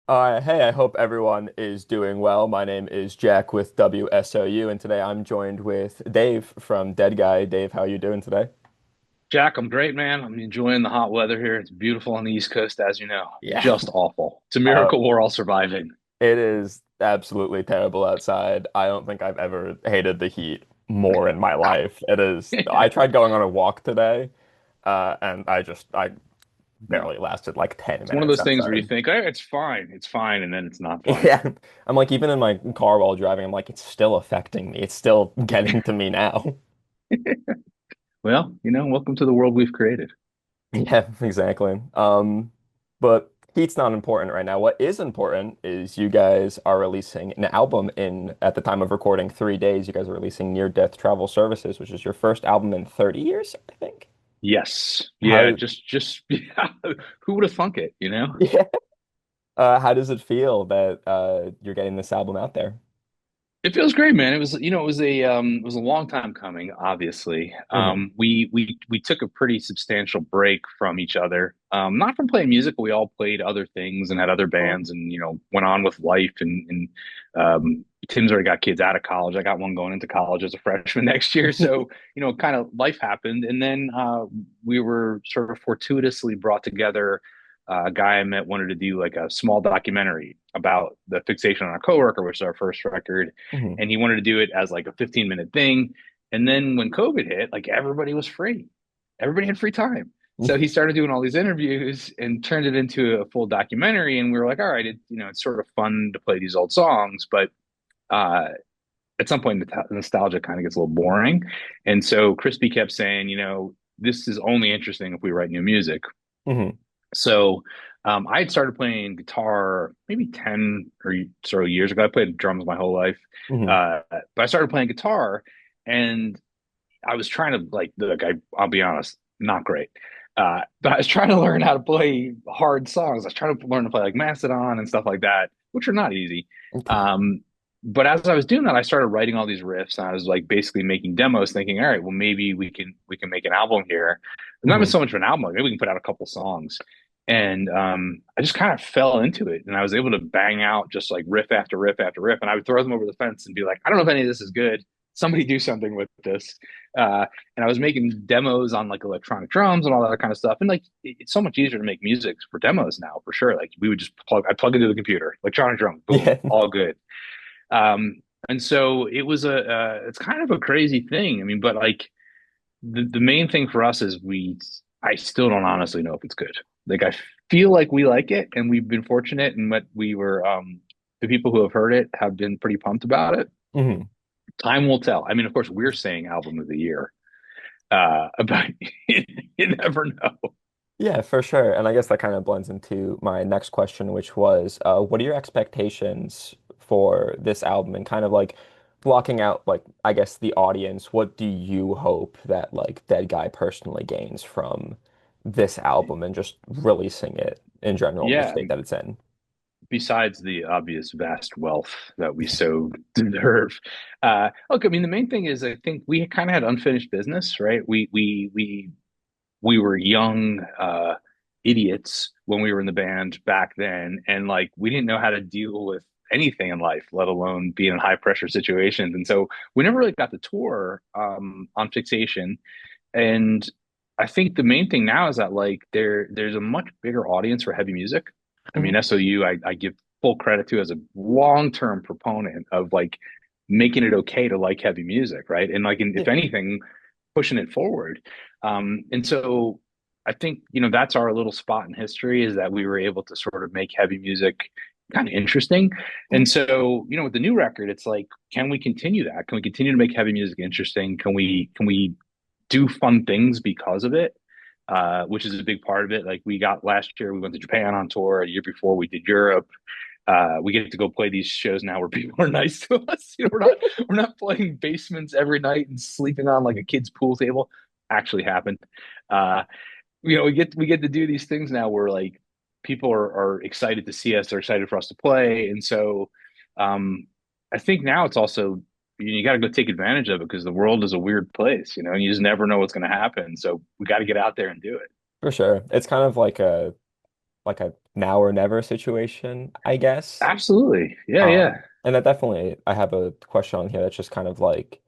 Hey, I hope everyone is doing well. My name is Jack with WSOU, and today I'm joined with Dave from Deadguy. Dave, how are you doing today? Jack, I'm great, man. I'm enjoying the hot weather here. It's beautiful on the East Coast, as you know. Yeah. Just awful. It's a Uh, miracle we're all surviving. it is absolutely terrible outside. I don't think I've ever hated the heat more in my life. It is. I tried going on a walk today, and I No. barely lasted like 10 It's one of minutes those things where you outside. think, hey, it's fine, and then it's not fine. Yeah. I'm like, even in my car while driving, I'm like, it's still affecting me. It's still getting to me now. Well, welcome to the world we've created. Yeah, exactly. But heat's not important right now. What is important is you guys are releasing an album in, at the time of recording, 3 days. You guys are releasing Near Death Travel Services, which is your first album in 30 years, I think. Yes. Yeah, How, just yeah. Who would have thunk it, yeah. How does it feel that you're getting this album out there? It feels great, man. It was a long time coming, obviously. Hmm. We took a pretty substantial break from each other. Not from playing music, but we all played other things and had other bands and went on with life and Tim's already got kids out of college. I got one going into college as a freshman next year. So, kind of life happened. And then we were sort of fortuitously brought together. A guy I met wanted to do like a small documentary about the fixation on a coworker, which is our first record, Hmm. and he wanted to do it as like a 15-minute thing. And then when COVID hit, like everybody was free. Everybody had free time. So he started doing all these interviews and turned it into a full documentary. And we were like, all right, it's sort of fun to play these old songs, but uh, at some point, the nostalgia kind of gets a little boring. And so Crispy kept saying, this is only interesting if we write new music. Hmm. So I had started playing guitar maybe 10 or so years ago. I played drums my whole life. Hmm. But I started playing guitar and I was trying to like I'll be honest, not great. But I was trying to learn how to play hard songs. I was trying to learn to play like Mastodon and stuff like that, which are not easy. Okay. Um, but as I was doing that, I started writing all these riffs, and I was like basically making demos, thinking, all right, well maybe we can make an album here. Not even Hmm. so much of an album, like maybe we can put out a couple songs. And I just kind of fell into it, and I was able to bang out just like riff after riff after riff, and I would throw them over the fence and be like, I don't know if any of this is good. Somebody do something with this. And I was making demos on like electronic drums and all that kind of stuff. And like it's so much easier to make music for demos now, for sure. Like we would just I'd plug into the computer, electronic drum, boom, Yeah. all good. And so it's kind of a crazy thing. I mean, but like the main thing for us is I still don't honestly know if it's good. Like I feel like we like it, and we've been fortunate, and what we were the people who have heard it have been pretty pumped about it. Hmm. Time will tell. I mean, of course, we're saying album of the year, but you never know. Yeah, for sure. And I guess that kind of blends into my next question, which was, what are your expectations for this album and kind of like blocking out, like, I guess the audience, what do you hope that like Dead Guy personally gains from this album and just releasing it in general in the Yeah, state that it's in? besides the obvious vast wealth that we so deserve. Look, I mean, the main thing is I think we kind of had unfinished business, right? We were young idiots when we were in the band back then, and like we didn't know how to deal with anything in life, let alone be in high pressure situations. And so we never really got to tour on Fixation. And I think the main thing now is that like there's a much bigger audience for heavy music. I mean, Hmm. SOU, I give full credit to as a long-term proponent of like making it okay to like heavy music, right? And like, if Yeah. anything, pushing it forward. And so I think, that's our little spot in history is that we were able to sort of make heavy music kind of interesting. And so, with the new record, it's like, can we continue that? Can we continue to make heavy music interesting? Can we do fun things because of it? Which is a big part of it. Like we got last year, we went to Japan on tour. A year before, we did Europe. We get to go play these shows now where people are nice to us. We're not playing basements every night and sleeping on like a kid's pool table. Actually happened. Uh, we get to do these things now where like people are excited to see us. They're excited for us to play, and so um, I think now it's also you got to go take advantage of it because the world is a weird place, and you just never know what's going to happen. So we got to get out there and do it. For sure. It's kind of like a now or never situation, I guess. Absolutely. Yeah, yeah. And that definitely, I have a question on here that's just kind of like,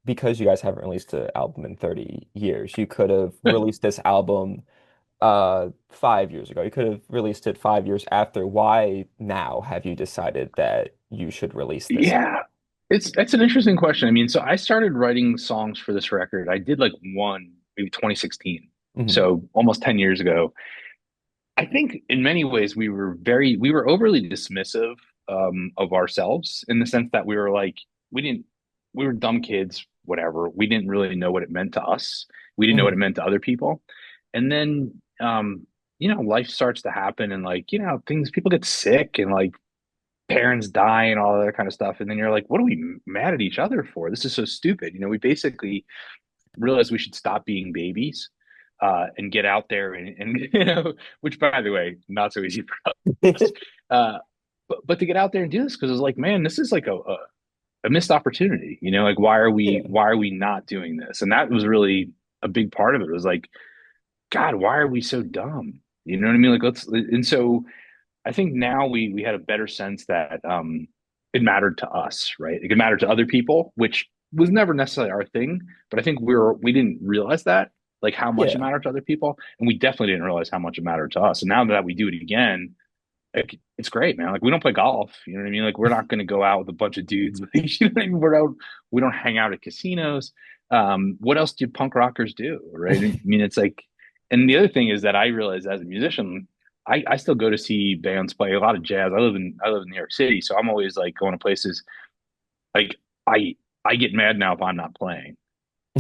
because you guys haven't released an album in 30 years, you could have released this album 5 years ago. You could have released it 5 years after. Why now have you decided that you should release this Yeah. It's That's an interesting question. I mean, so I started writing songs for this record. I did like one, maybe 2016. album? So almost 10 years ago. I think in many ways we were overly dismissive of ourselves in the sense that we were like we didn't we were dumb kids, whatever. We didn't really know what it meant to us. We didn't know what it Hmm. meant to other people. And then life starts to happen and like, things people get sick and like parents die and all that kind of stuff. And then you're like, what are we mad at each other for? This is so stupid. We basically realized we should stop being babies and get out there and which by the way, not so easy for us. But to get out there and do this because it's like, man, this is like a missed opportunity. Like Yeah. why are we not doing this? And that was really a big part of it. It was like, God, why are we so dumb? You know what I mean? Like and so I think now we had a better sense that it mattered to us, right? It could matter to other people, which was never necessarily our thing, but I think we didn't realize that, like how much it Yeah. mattered to other people, and we definitely didn't realize how much it mattered to us. And now that we do it again, like, it's great, man. Like we don't play golf, you know what I mean? Like we're not going to go out with a bunch of dudes. Like, you know what I mean? We don't hang out at casinos. What else do punk rockers do, right? I mean, it's like, and the other thing is that I realize as a musician, I still go to see bands play a lot of jazz. I live in New York City, so I'm always like going to places like I I get mad now if I'm not playing.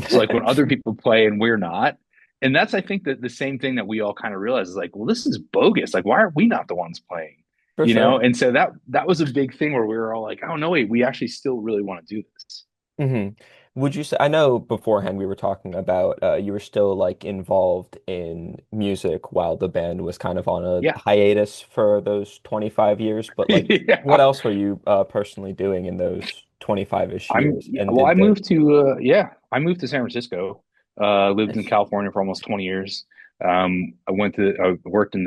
So like when other people play and we're not, and that's I think that the same thing that we all kind of realize is like, well, this is bogus. Like, why are we not the ones playing? For sure. And so that was a big thing where we were all like, oh no, wait, we actually still really want to do this. Hmm. Would you say, I know beforehand we were talking about you were still like involved in music while the band was kind of on a Yeah, hiatus for those 25 years, but like what yeah. else were you personally doing in those 25-ish years? And Well, did the I moved to San Francisco. Lived in Nice. California for almost 20 years. I worked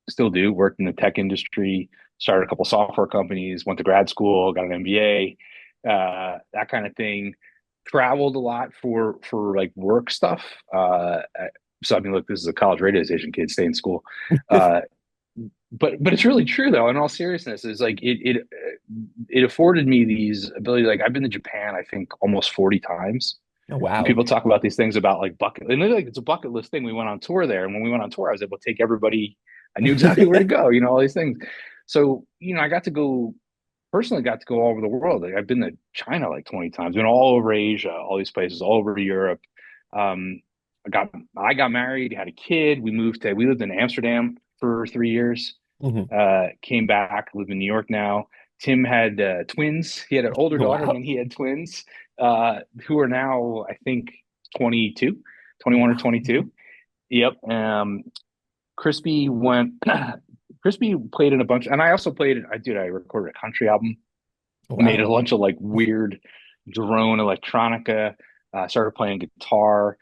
still do, worked in the tech industry, started a couple software companies, went to grad school, got an MBA, that kind of thing. Traveled a lot for like work stuff. So I mean, look, this is a college radio station kid, stay in school. Uh, but it's really true though. In all seriousness, is like it afforded me these abilities. Like I've been to Japan, I think almost 40 times. Oh, And wow. people talk about these things about like bucket, and they're like it's a bucket list thing. We went on tour there, and when we went on tour, I was able to take everybody. I knew exactly where to go. All these things. So I got to go personally. Got to go all over the world. Like I've been to China like 20 times. Been all over Asia, all these places, all over Europe. Um, I got married, had a kid. We lived in Amsterdam for 3 years. Hmm. Came back, live in New York now. Tim had twins. He had an older daughter, and Wow. then he had twins who are now, I think, 22, 21 or Wow. 22. Yep. Crispy went, Crispy played in a bunch, and I also I recorded a country album, made a Wow. bunch of like weird drone electronica, started playing guitar.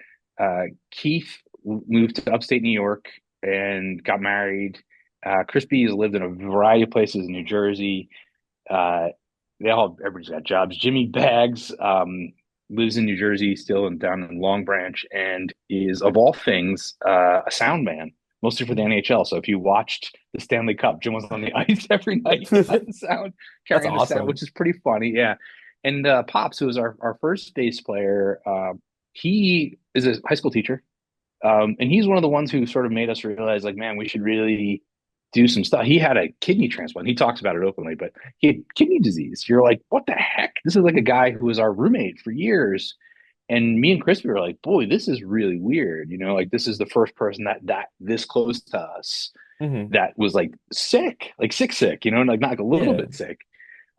Keith moved to upstate New York and got married. Crispy has lived in a variety of places in New Jersey. Uh, everybody's got jobs. Jimmy Baggs lives in New Jersey still and down in Long Branch and is, of all things, a sound man, mostly for the NHL. So if you watched the Stanley Cup, Jim was on the ice every night on sound, That's carrying the sound, awesome. which is pretty funny. Yeah. And Pops, who was our first bass player, he is a high school teacher. And he's one of the ones who sort of made us realize, like, man, we should really do some stuff. He had a kidney transplant. He talks about it openly, but he had kidney disease. You're like, what the heck? This is like a guy who was our roommate for years. And me and Crispy were like, boy, this is really weird. Like this is the first person that this close to us Hmm. that was like sick, like sick, like not like a little Yeah. bit sick.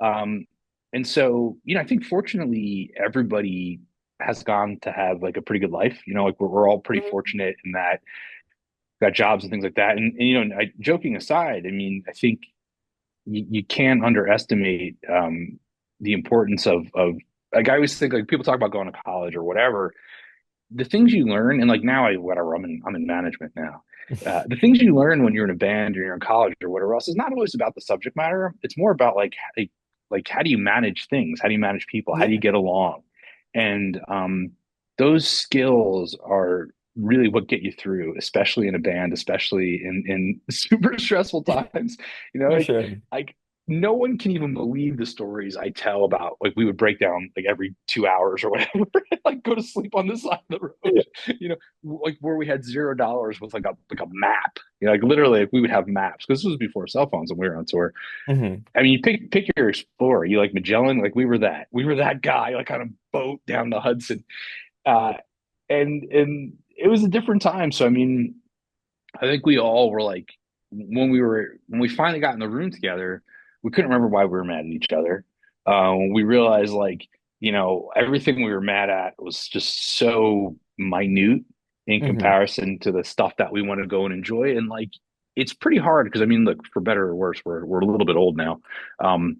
Um, and so, I think fortunately everybody has gone to have like a pretty good life. Like we're all pretty fortunate in that got jobs and things like that. And joking aside, I mean, I think you can't underestimate. the importance of like I always think like people talk about going to college or whatever. The things you learn, and like now I whatever I'm in management now. The things you learn when you're in a band or you're in college or whatever else is not always about the subject matter. It's more about like how do you manage things? How do you manage people? How do you Yeah, get along? And those skills are really what get you through, especially in a band, especially in super stressful times. You know, for sure. like no one can even believe the stories I tell about like we would break down like every 2 hours or whatever, like go to sleep on the side of the road, you know, like where we had $0 with like a map. You know, like literally like, we would have maps because this was before cell phones and we were on tour. Hmm. I mean, you pick your explorer. You like Magellan, like we were that guy, like on a boat down the Hudson, uh, and it was a different time. So I mean, I think we all were like when we finally got in the room together, we couldn't remember why we were mad at each other. We realized like everything we were mad at was just so minute in Hmm. comparison to the stuff that we want to go and enjoy. And like it's pretty hard because I mean, look, for better or worse, we're a little bit old now. Um,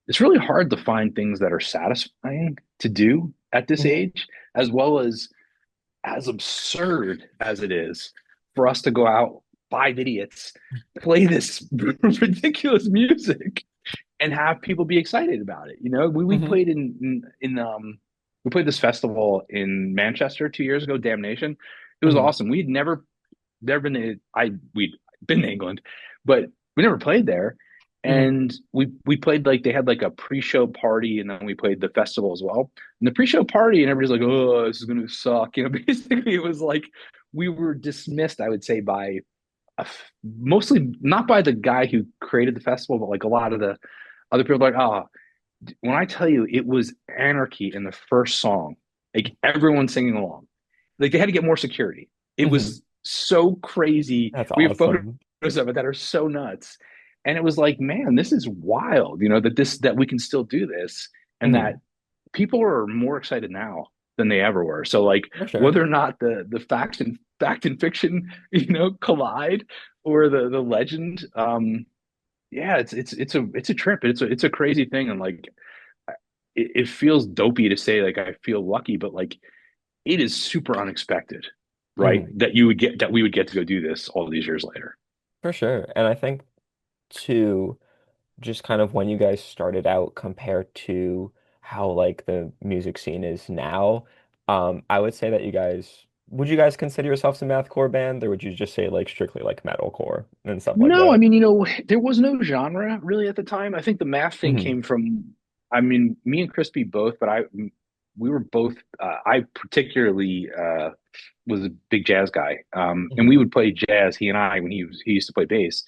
it's really hard to find things that are satisfying to do at this Hmm. age, as well as absurd as it is for us to go out, five idiots, play this ridiculous music and have people be excited about it. You know, we Hmm. played we played this festival in Manchester 2 years ago, Damnation. It was Hmm. awesome. We'd never been to we'd been to England, but we never played there. Hmm. And we played like they had like a pre-show party and then we played the festival as well. And the pre-show party and everybody's like, oh, this is gonna suck. You know, basically it was like we were dismissed, I would say, by mostly not by the guy who created the festival, but like a lot of the other people like, oh, when I tell you it was anarchy in the first song, like everyone singing along. Like they had to get more security. It Hmm. was so crazy. That's We have photos awesome. of it that are so nuts. And it was like, man, this is wild, that we can still do this and that Hmm. people are more excited now than they ever were. So like For sure. whether or not the fact and fiction, collide or the legend, yeah, it's a trip. It's a crazy thing. And like it feels dopey to say like I feel lucky, but like it is super unexpected, right? Hmm. That we would get to go do this all these years later. For sure. And I think too, just kind of when you guys started out compared to how like the music scene is now, I would say that would you guys consider yourselves a mathcore band, or would you just say like strictly like metalcore and stuff like No, I that? mean, there was no genre really at the time. I think the math thing Hmm. came from, I mean, me and Crispy both, but we were both, I particularly was a big jazz guy. And Hmm. we would play jazz, he and I, when he used to play bass.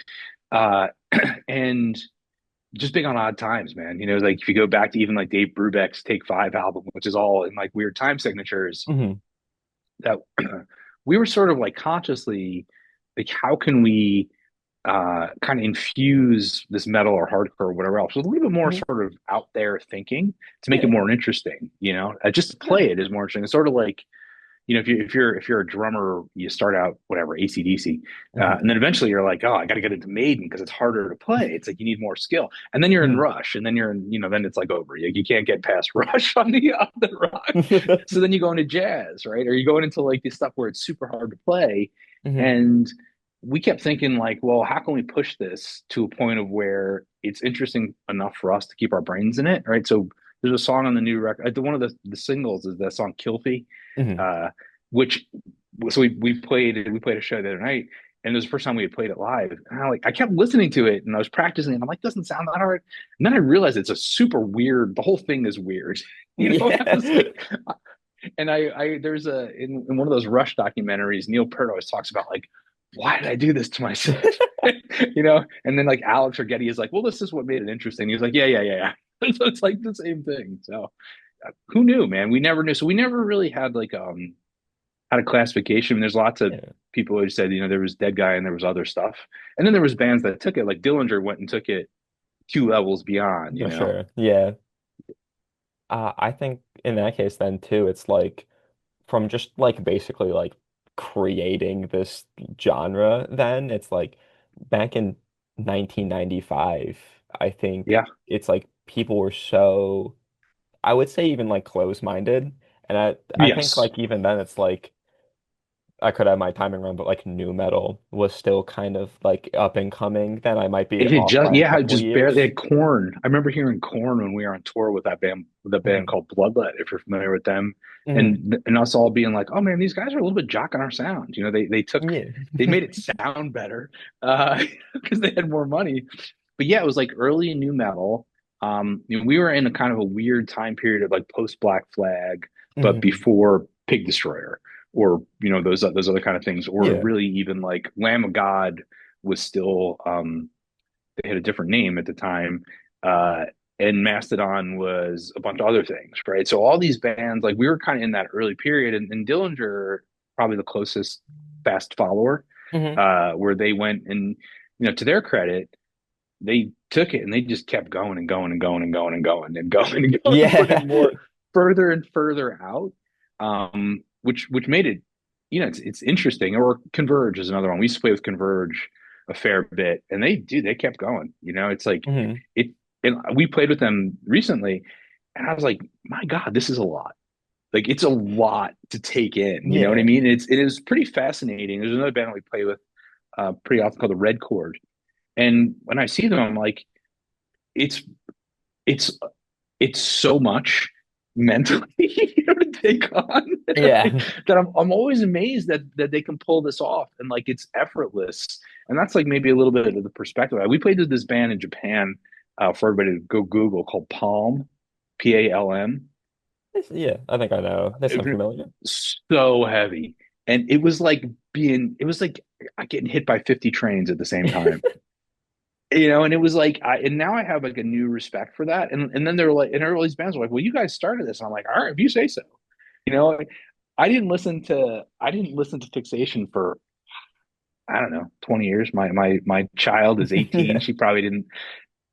Uh, and just big on odd times, man. Like if you go back to even like Dave Brubeck's Take Five album, which is all in like weird time signatures, Hmm. that we were sort of like consciously like, how can we kind of infuse this metal or hardcore or whatever else with a little bit more Hmm. sort of out there thinking to make it Yeah. more interesting, just to Yeah. play it is more interesting. It's sort of like if you're a drummer, you start out whatever AC/DC, Hmm. and then eventually you're like, oh, I got to get into Maiden because it's harder to play. It's like you need more skill, and then you're in Hmm. Rush, and then you're in, then it's like over. You can't get past Rush on the rock. So then you go into jazz, right? Or you going into like this stuff where it's super hard to play, Hmm. and we kept thinking like, well, how can we push this to a point of where it's interesting enough for us to keep our brains in it, right? So there's a song on the new record. One of the singles is that song "Kilfie," Hmm. uh, which so we played a show the other night, and it was the first time we had played it live. And I kept listening to it, and I was practicing, and I'm like, doesn't sound that hard. And then I realized it's a super weird. The whole thing is weird, I was Yeah. like, and I there's in one of those Rush documentaries, Neil Peart always talks about like, why did I do this to myself? And then like Alex Orgetti is like, well, this is what made it interesting. He's like, yeah, yeah, yeah, yeah. So it's like the same thing. So who knew, man? We never knew. So we never really had a classification. There's lots of Yeah. people who said, there was Deadguy and there was other stuff. And then there was bands that took it, like Dillinger went and took it two levels beyond. For sure. Yeah. I think in that case then too, it's like from just like basically like creating this genre, then it's like back in 1995, I think Yeah. it's like people were so, I would say even like close-minded. And I think Yes. like even then it's like I could have my timing wrong, but like new metal was still kind of like up and coming. Then I might be It had off just by a yeah, it couple just barely. They years. had Corn. I remember hearing Corn when we were on tour with a band Mhm. called Bloodlet, if you're familiar with them, Mhm. and us all being like, oh man, these guys are a little bit jocking our sound. You know, Yeah. they made it sound better because they had more money. But yeah, it was like early new metal. You know, we were in a kind of a weird time period of like post Black Flag, but Mhm. before Pig Destroyer, or you know those other kind of things, or Yeah. really even like Lamb of God was still they had a different name at the time. Uh, and Mastodon was a bunch of other things, right? So all these bands, like we were kind of in that early period, and Dillinger probably the closest fast follower, Mhm. where they went and you know to their credit, they took it and they just kept going and going and going and going and going and going and going and Yeah. putting more further and further out, which made it, you know, it's interesting. Or Converge is another one. We used to play with Converge a fair bit, and they kept going. You know, it's like Mhm. it. And we played with them recently, and I was like, my God, this is a lot. Like it's a lot to take in. You know what I Yeah. mean? It is pretty fascinating. There's another band we play with pretty often called the Red Chord, and when I see them, I'm like, it's it's it's so much mentally you know, to take on Yeah. that I'm always amazed that they can pull this off and like it's effortless. And that's like maybe a little bit of the perspective. We played with this band in Japan for everybody to go Google called Palm, Palm. Yeah. I think I know. They sound familiar. So heavy. And it was like getting hit by 50 trains at the same time. You know, and it was like and now I have like a new respect for that. And then they're like, and all these bands were like, well, you guys started this. And I'm like, all right, if you say so. You know, I didn't listen to Fixation for I don't know, 20 years. My child is 18. Yeah. She probably didn't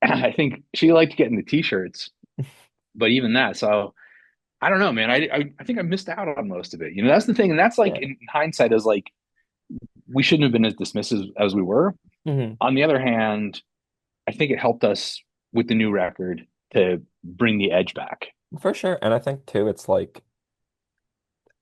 I think she liked getting the t-shirts, but even that, so I don't know, man. I think I missed out on most of it. You know, that's the thing. And that's like Yeah. in hindsight is like we shouldn't have been as dismissive as we were. Mhm. On the other hand, I think it helped us with the new record to bring the edge back. For sure. And I think too, it's like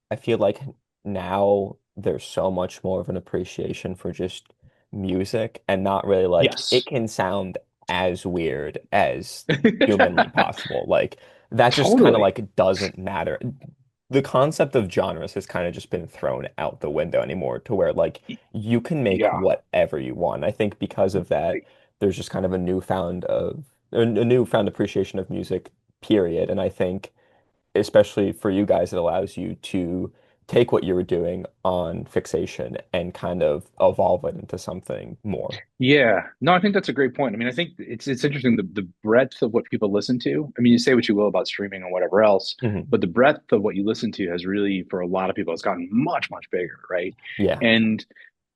I feel like now there's so much more of an appreciation for just music and not really like it Yes. can sound as weird as humanly possible. Like that just kind of Totally. like doesn't matter. The concept of genres has kind of just been thrown out the window anymore to where like you can make Yeah. whatever you want. I think because of that, there's just kind of a newfound appreciation of music, period. And I think especially for you guys, it allows you to take what you were doing on fixation and kind of evolve it into something more. Yeah. No, I think that's a great point. I mean, I think it's interesting the breadth of what people listen to. I mean, you say what you will about streaming and whatever else, Hmm. but the breadth of what you listen to has really, for a lot of people, has gotten much, much bigger, right? Yeah. And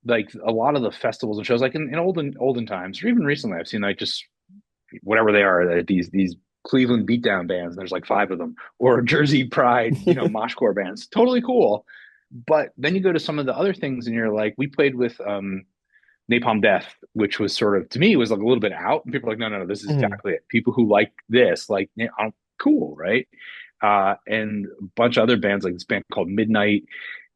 like a lot of the festivals and shows, like in olden times, or even recently, I've seen like just whatever they are, these Cleveland beatdown bands, and there's like five of them, or Jersey Pride, you know, moshcore bands. Totally cool. But then you go to some of the other things and you're like, we played with Napalm Death, which was sort of to me was like a little bit out. And people are like, no, no, no, this is Mhm. exactly it. People who like this, like, yeah, cool, right? And a bunch of other bands like this band called Midnight.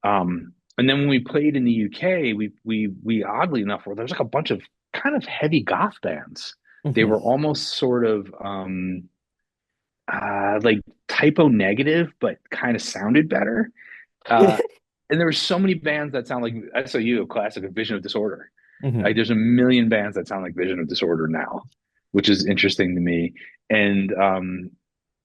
And then when we played in the UK, we oddly enough, where there's like a bunch of kind of heavy goth bands. They Mhm. were almost sort of like typo negative, but kind of sounded better. Uh, and there were so many bands that sound like SOU, a classic of Vision of Disorder. Like Mhm. there's a million bands that sound like Vision of Disorder now, which is interesting to me. And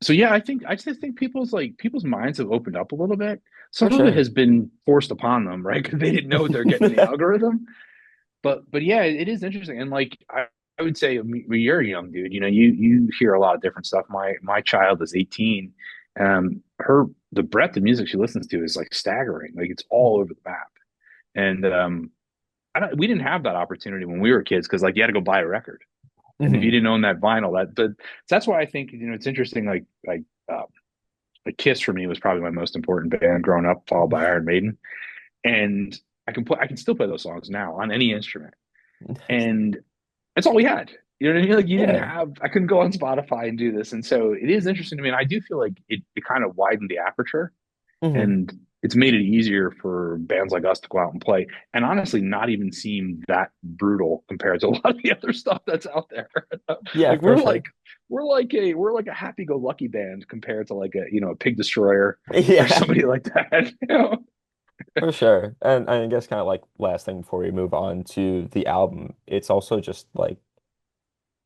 so yeah, I just think people's minds have opened up a little bit. For Some of it sure. has been forced upon them, right? Because they didn't know what they're getting in the algorithm. But yeah, it is interesting. And like I would say you're a young dude, you know, you hear a lot of different stuff. My child is 18. Her the breadth of music she listens to is like staggering. Like it's all over the map. And we didn't have that opportunity when we were kids because like you had to go buy a record. And if you Mhm. didn't own that vinyl, that's why I think, you know, it's interesting. Um, like Kiss for me was probably my most important band growing up, followed by Iron Maiden. And I can still play those songs now on any instrument. And that's all we had. You know what I mean? Like you didn't Yeah. have, I couldn't go on Spotify and do this. And so it is interesting to me. And I do feel like it kind of widened the aperture Hmm. and it's made it easier for bands like us to go out and play and honestly not even seem that brutal compared to a lot of the other stuff that's out there. Yeah, Like for sure. we're like a happy-go-lucky band compared to like a Pig Destroyer or Yeah, somebody like that. for sure. And I guess kind of like last thing before we move on to the album, it's also just like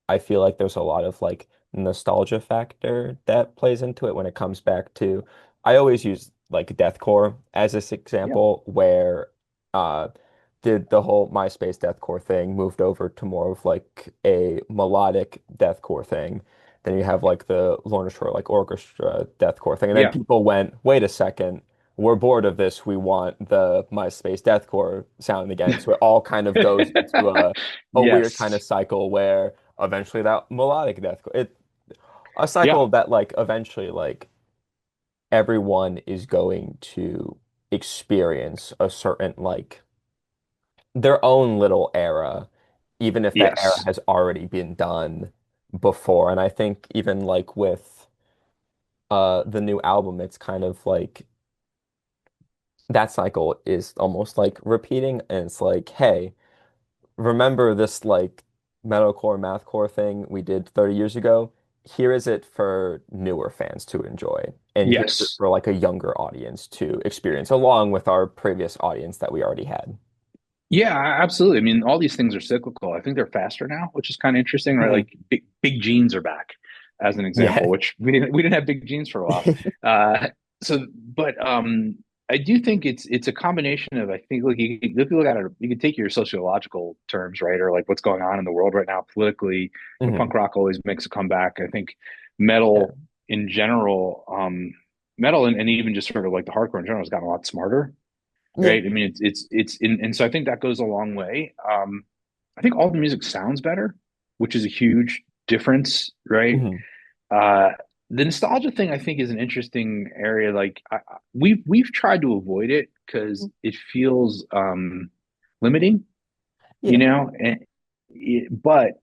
I feel like there's a lot of like nostalgia factor that plays into it when it comes back to I always use like deathcore as this Yeah. example where uh did the whole MySpace deathcore thing moved over to more of like a melodic deathcore thing. Then you have like the Lorna Shore like orchestra deathcore thing. And then Yeah. people went, wait a second, we're bored of this. We want the MySpace deathcore sound again. So it all kind of goes into a weird kind of Yes. cycle where eventually that melodic deathcore a Yeah. cycle that like eventually like everyone is going to experience a certain like their own little era, even if that era Yes. has already been done before. And I think even like with the new album, it's kind of like that cycle is almost like repeating, and it's like, hey, remember this like metalcore, mathcore thing we did 30 years ago? Here is it for newer fans to enjoy. And here's it Yes. for like a younger audience to experience, along with our previous audience that we already had. Yeah, absolutely. I mean, all these things are cyclical. I think they're faster now, which is kind of interesting, right? Mhm. Like big jeans are back, as an example, Yeah. which we didn't have big jeans for a while. But I do think it's a combination of I think like if you look at it, you can take your sociological terms, right, or like what's going on in the world right now politically. Hmm. Punk rock always makes a comeback. I think Yeah. metal in general, metal and even just sort of like the hardcore in general has gotten a lot smarter, Yeah. right? I mean, and so I think that goes a long way. I think all the music sounds better, which is a huge difference, right? Hmm. Uh, the nostalgia thing I think is an interesting area. Like we've tried to avoid it because it feels limiting, Yeah. and but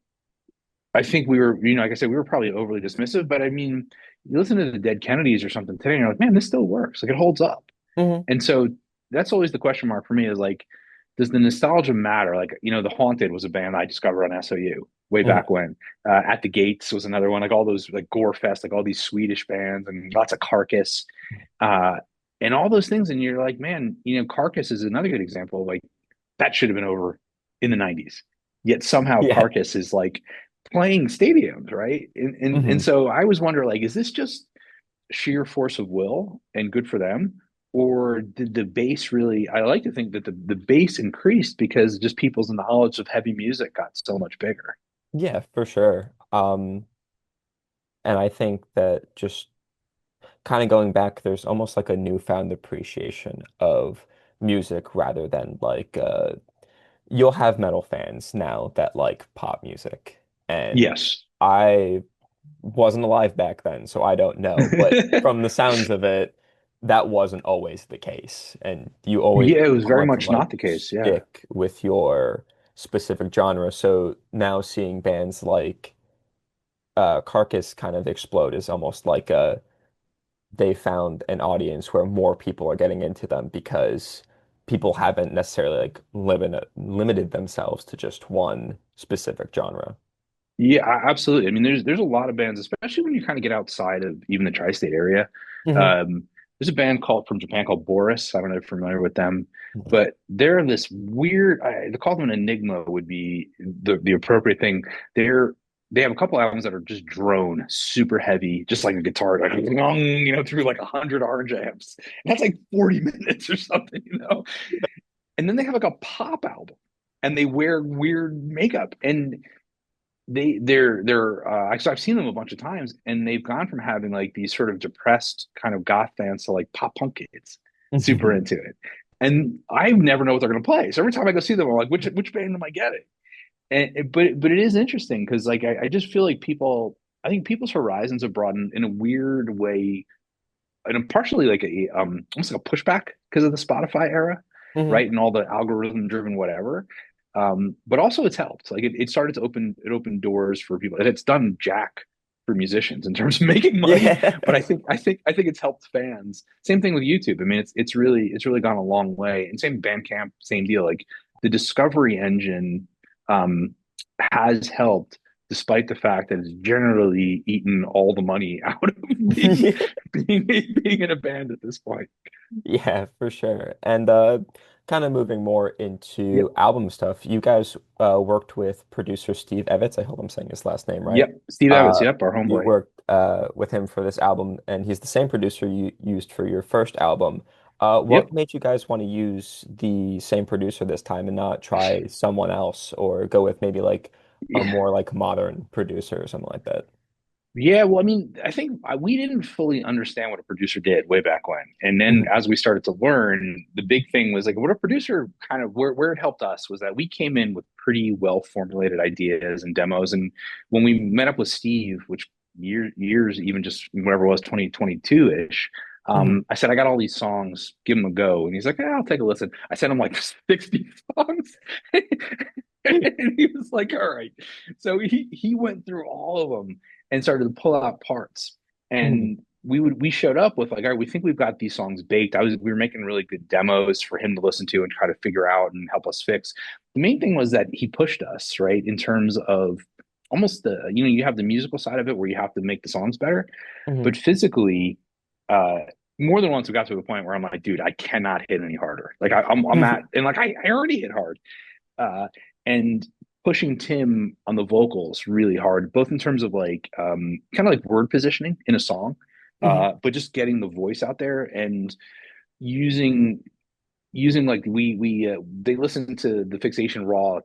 I think we were, like I said, we were probably overly dismissive. But I mean, you listen to the Dead Kennedys or something today, and you're like, man, this still works. Like it holds up. Hmm. And so that's always the question mark for me is like, does the nostalgia matter? Like, The Haunted was a band I discovered on SOU way back Hmm. when. At the Gates was another one, like all those like Gore Fest, like all these Swedish bands and lots of Carcass, uh, and all those things. And you're like, man, Carcass is another good example. Like that should have been over in the '90s. Yet somehow Yeah. Carcass is like playing stadiums, right? And Hmm. so I was wondering, like, is this just sheer force of will and good for them? Or did the bass really? I like to think that the bass increased because just people's knowledge of heavy music got so much bigger. Yeah, for sure. And I think that just kind of going back, there's almost like a newfound appreciation of music rather than like you'll have metal fans now that like pop music. And Yes. I wasn't alive back then, so I don't know. But from the sounds of it, that wasn't always the case. And you always Yeah, it was very want to much like not the case. Yeah. stick with your specific genre. So now seeing bands like Carcass kind of explode is almost like they found an audience where more people are getting into them because people haven't necessarily like limited themselves to just one specific genre. Yeah, absolutely. I mean, there's a lot of bands, especially when you kind of get outside of even the tri-state area. Hmm. Um, there's a band called from Japan called Boris. I don't know if you're familiar with them, but they're this weird. To call them an enigma would be the appropriate thing. They have a couple albums that are just drone, super heavy, just like a guitar, like through like 100 orange amps. And that's like 40 minutes or something. And then they have like a pop album, and they wear weird makeup and so I've seen them a bunch of times and they've gone from having like these sort of depressed kind of goth fans to like pop punk kids super Hmm. into it. And I never know what they're going to play. So every time I go see them, I'm like, which band am I getting? But it is interesting because like I just feel like I think people's horizons have broadened in a weird way, and partially like a almost like a pushback because of the Spotify era, Hmm. right? And all the algorithm driven whatever. But also it's helped. Like it started to open doors for people, and it's done jack for musicians in terms of making money. Yeah. But I think it's helped fans. Same thing with YouTube. I mean, it's really gone a long way. And same Bandcamp, same deal. Like the discovery engine um, has helped, despite the fact that it's generally eaten all the money out of being in a band at this point. Yeah, for sure. And kind of moving more into Yep. album stuff, you guys worked with producer Steve Evans. I hope I'm saying his last name right. Yep. Steve Evans. Yep. Our You homeboy. worked with him for this album, and he's the same producer you used for your first album. What Yep. made you guys want to use the same producer this time and not try someone else or go with maybe like a more like modern producer or something like that? Yeah, well, I mean, I think we didn't fully understand what a producer did way back when. And then Hmm. as we started to learn, the big thing was like what a producer kind of where it helped us was that we came in with pretty well formulated ideas and demos. And when we met up with Steve, which years, even just whatever it was, 2022-ish, Hmm. I said, I got all these songs, give them a go. And he's like, I'll take a listen. I sent him like 60 songs. And he was like, all right. So he went through all of them and started to pull out parts. Hmm. And we showed up with like, all right, we think we've got these songs baked. We were making really good demos for him to listen to and try to figure out and help us fix. The main thing was that he pushed us, right, in terms of almost you have the musical side of it where you have to make the songs better, Hmm. but physically, uh, more than once we got to a point where I'm like, dude, I cannot hit any harder. Like I'm at, and like I already hit hard, uh, and pushing Tim on the vocals really hard, both in terms of like kind of like word positioning in a song, Hmm. but just getting the voice out there and using using like we they listen to the Fixation raw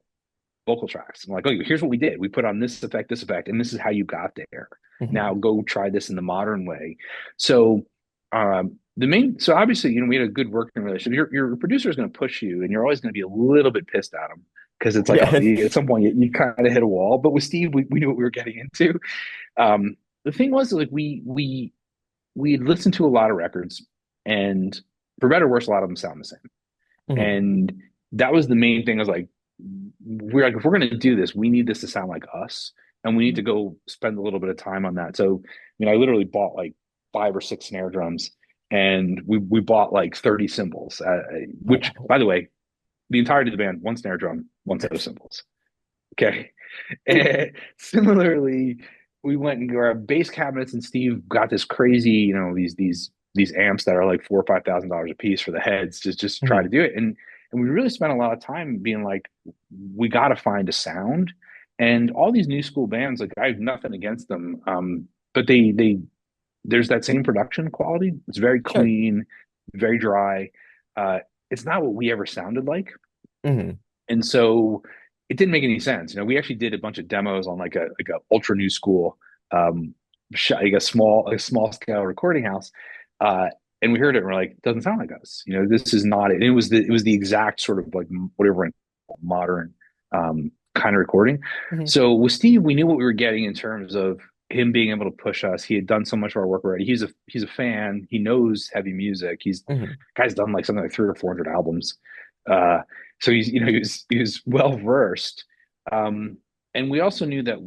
vocal tracks. I'm like, oh, here's what we did. We put on this effect, and this is how you got there. Hmm. Now go try this in the modern way. So so obviously, we had a good working relationship. Your producer is going to push you, and you're always going to be a little bit pissed at him because it's like Yeah. at some point you kind of hit a wall. But with Steve, we knew what we were getting into. The thing was like we listened to a lot of records, and for better or worse, a lot of them sound the same. Hmm. And that was the main thing. I was like, we're like, if we're going to do this, we need this to sound like us, and we need to go spend a little bit of time on that. So, I literally bought like 5 or 6 snare drums, and we bought like 30 cymbals. Which, Wow. by the way, the entirety of the band, one snare drum, one set of cymbals. Okay. And similarly, we went and got our bass cabinets, and Steve got this crazy, these amps that are like $4 or $5,000 a piece for the heads to just try to Hmm. do it. And we really spent a lot of time being like, we got to find a sound. And all these new school bands, like I have nothing against them, but they there's that same production quality. It's very Sure. clean, very dry. Uh, it's not what we ever sounded like. Hmm. And so it didn't make any sense. We actually did a bunch of demos on like a ultra new school, like a small scale recording house, uh, and we heard it and we're like, it doesn't sound like us. This is not it. And it was the exact sort of like whatever modern kind of recording. Hmm. So with Steve, we knew what we were getting in terms of him being able to push us. He had done so much of our work already. He's a fan. He knows heavy music. Hmm. Guy's done like something like 300 or 400 albums. Uh, so he was well versed. Um, and we also knew that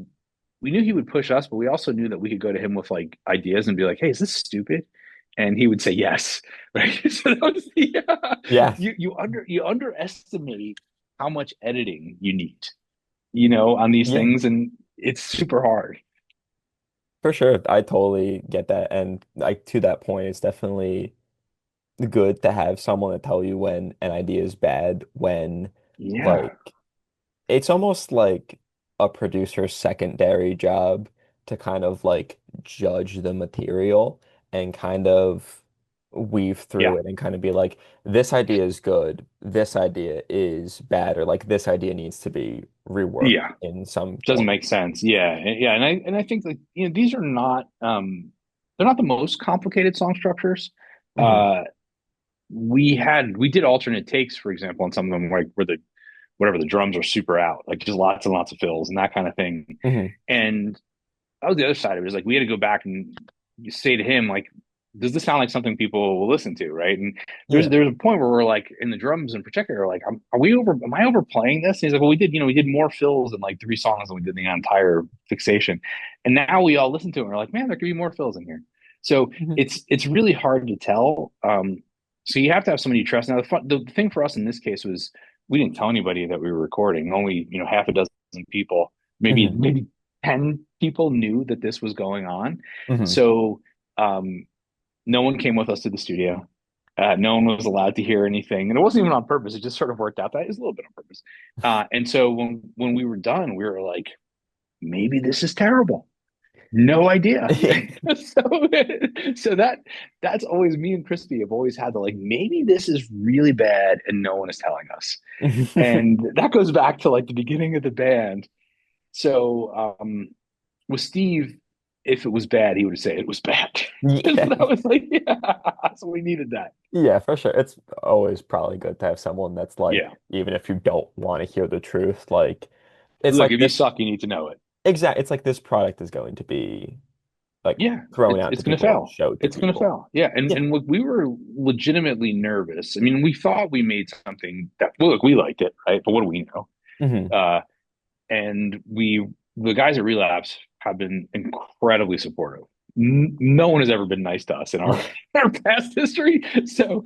we knew he would push us, but we also knew that we could go to him with like ideas and be like, "Hey, is this stupid?" And he would say yes. Right. So that was Yeah. you underestimate how much editing you need, on these Yeah. things, and it's super hard. For sure. I totally get that. And like to that point, it's definitely good to have someone to tell you when an idea is bad, when Yeah. like it's almost like a producer's secondary job to kind of like judge the material and kind of weave through Yeah. it and kind of be like, this idea is good, this idea is bad, or like this idea needs to be reworked Yeah. in some Doesn't point. make sense. Yeah, yeah, and I think that these are not they're not the most complicated song structures. Hmm. Uh, we did alternate takes, for example, on some of them, like where the whatever the drums are super out, like just lots and lots of fills and that kind of thing. Hmm. And that was the other side of it. Is like we had to go back and say to him like, does this sound like something people will listen to, right? And Yeah. there's a point where we're like, in the drums in particular, like, are we over? Am I overplaying this? And he's like, well, we did more fills in like three songs than we did in the entire fixation, and now we all listen to it and we're like, man, there could be more fills in here. So Mhm. it's really hard to tell. So you have to have somebody you trust. Now the thing for us in this case was we didn't tell anybody that we were recording. Only half a dozen people, Mhm. maybe 10 people knew that this was going on. Mhm. So um, no one came with us to the studio. No one was allowed to hear anything, and it wasn't even on purpose. It just sort of worked out that it was a little bit on purpose. And so when we were done, we were like, maybe this is terrible. No idea. so so that's always me and Christy have always had the like maybe this is really bad and no one is telling us. And that goes back to like the beginning of the band. So with Steve, if it was bad, he would say it was bad. And Yeah. so that was like, yeah, so we needed that. Yeah, for sure. It's always probably good to have someone that's like, Yeah. even if you don't want to hear the truth, like it's Look, like if you this suck, you need to know it. exact it's like this product is going to be like Yeah, thrown out it's to gonna people and fail. showed to It's gonna people. fail. Yeah, Yeah. and look, we were legitimately nervous. I mean, we thought we made something that well, look, we liked it, right? But what do we know? Hmm. Uh, and the guys at Relapse have been incredibly supportive. No one has ever been nice to us in our in our past history. So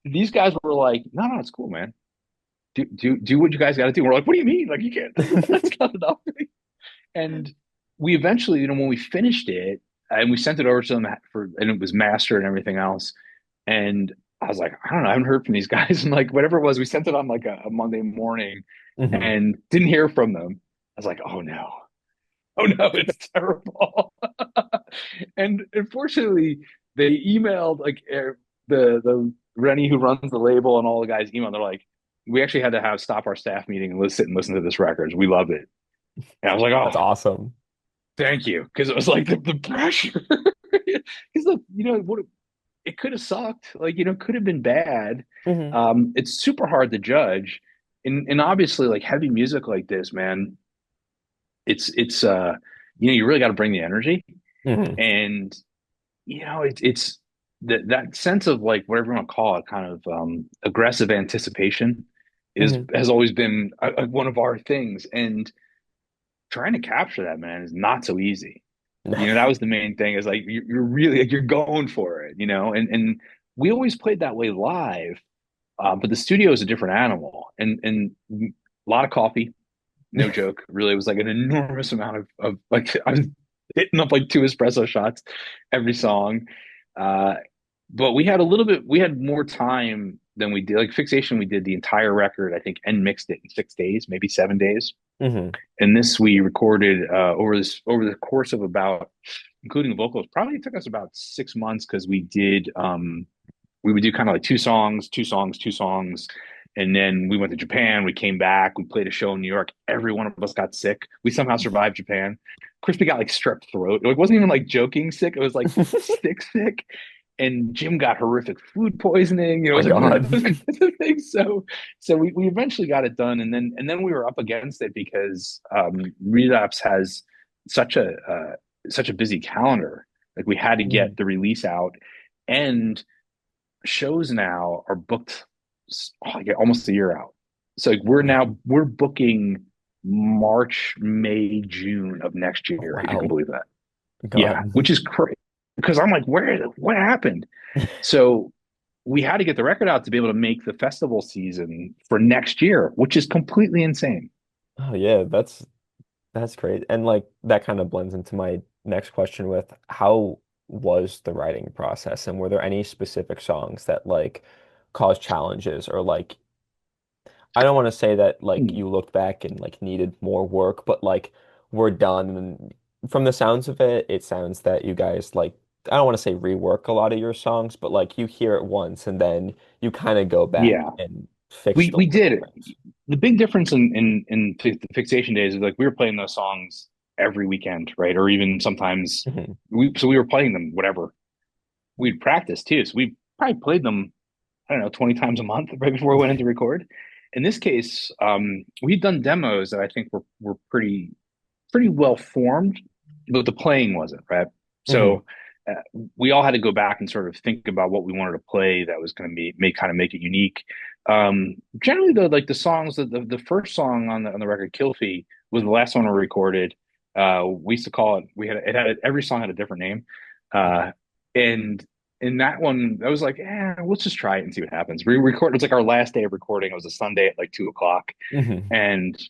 these guys were like, no, no, it's cool, man. Do what you guys got to do. We're like, what do you mean? Like you can't. That's not enough. And we eventually, when we finished it and we sent it over to them and it was mastered and everything else. And I was like, I don't know, I haven't heard from these guys. And like, whatever it was, we sent it on like a Monday morning Hmm. and didn't hear from them. I was like, oh no, oh no, it's terrible. And unfortunately, they emailed like the Rennie who runs the label and all the guys emailed. They're like, we actually had to have stop our staff meeting and sit and listen to this record. We loved it. And I was like, That's oh, awesome. thank you, because it was like the pressure. Because look, what it could have sucked. Like could have been bad. Hmm. It's super hard to judge, and obviously like heavy music like this, man. It's you really got to bring the energy, Hmm. and it's that sense of like whatever you want to call it, kind of aggressive anticipation is Hmm. has always been one of our things, and trying to capture that, man, is not so easy. That was the main thing is like you're really like you're going for it, and we always played that way live, but the studio is a different animal, and a lot of coffee, no joke, really. It was like an enormous amount of like I was hitting up like two espresso shots every song, uh, but we had more time than we did. Like Fixation, we did the entire record, I think, and mixed it in 6 days, maybe 7 days. Hmm. And this we recorded over the course of about, including the vocals, probably took us about 6 months because we would do kind of like two songs, two songs, two songs. And then we went to Japan. We came back. We played a show in New York. Every one of us got sick. We somehow survived Japan. Crispy got like strep throat. It wasn't even like joking sick. It was like sick, sick. And Jim got horrific food poisoning. My It was like one God. of those kinds of things. So we eventually got it done, and then we were up against it because Relapse has such such a busy calendar. Like we had to Mhm. get the release out, and shows now are booked like almost a year out. So like we're booking March, May, June of next year, if you can Wow. believe that. Yeah, God. which is crazy because I'm like, what happened? So we had to get the record out to be able to make the festival season for next year, which is completely insane. Oh yeah, that's great. And like that kind of blends into my next question with how was the writing process and were there any specific songs that like caused challenges or like I don't want to say that like Hmm. you looked back and like needed more work, but like we're done and from the sounds of it, it sounds that you guys like I don't want to say rework a lot of your songs, but like you hear it once and then you kind of go back Yeah, and fix the we little did it. things. The big difference in the fixation days is like we were playing those songs every weekend, right? Or even sometimes Hmm. we were playing them whatever. We'd practice too. So we probably played them, I don't know, 20 times a month right before we went into record. In this case, we'd done demos that I think were pretty well formed, but the playing wasn't, right? Hmm. So we all had to go back and sort of think about what we wanted to play that was going to make it unique. Generally, though, like the songs, the first song on the record, "Kill Fee," was the last one we recorded. We used to call it. Every song had a different name, uh, and in that one, I was like, let's just try it and see what happens. We recorded. It was like our last day of recording. It was a Sunday at like 2 o'clock, Hmm. and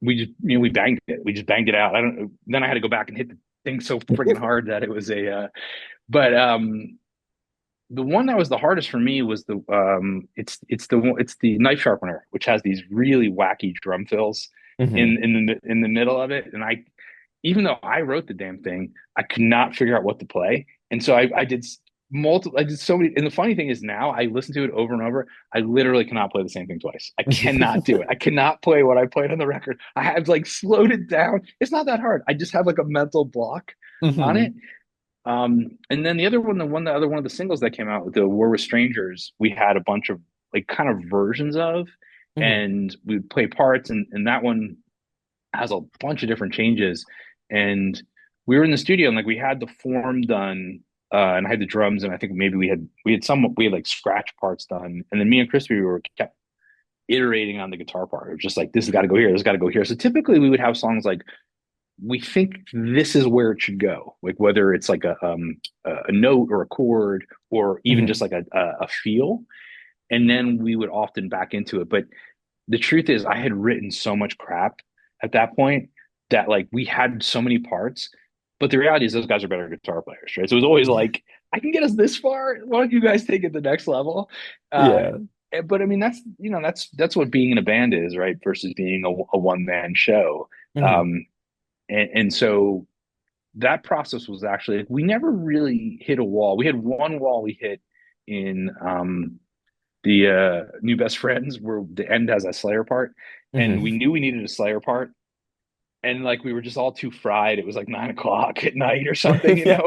we just we banged it. We just banged it out. I don't. Then I had to go back and hit the thing so freaking hard that it was a. But the one that was the hardest for me was it's the knife sharpener, which has these really wacky drum fills Hmm. in the middle of it. And I, even though I wrote the damn thing, I could not figure out what to play. And so I did multiple. I did so many. And the funny thing is now I listen to it over and over. I literally cannot play the same thing twice. I cannot do it. I cannot play what I played on the record. I have like slowed it down. It's not that hard. I just have like a mental block on it. Hmm. And then the other one of the singles that came out with the War with Strangers, we had a bunch of like kind of versions of, Hmm. and we would play parts, and that one has a bunch of different changes. And we were in the studio and like we had the form done, and I had the drums, and I think maybe we had like scratch parts done, and then me and Crispy were kept iterating on the guitar part. It was just like this has got to go here, this has got to go here. So typically we would have songs like we think this is where it should go, like whether it's like a note or a chord or even just Hmm. like a feel, and then we would often back into it. But the truth is, I had written so much crap at that point that like we had so many parts, but the reality is those guys are better guitar players, right? So it was always Yeah. like, I can get us this far. Why don't you guys take it the next level? Uh, Yeah. but I mean, that's what being in a band is, right? Versus being a one man show. Hmm. Um, and so that process was actually like, we never really hit a wall. We had one wall we hit in the New Best Friends where the end has a Slayer part, and we Hmm. knew we needed a Slayer part, and like we were just all too fried. It was like 9 o'clock at night or something, Yeah.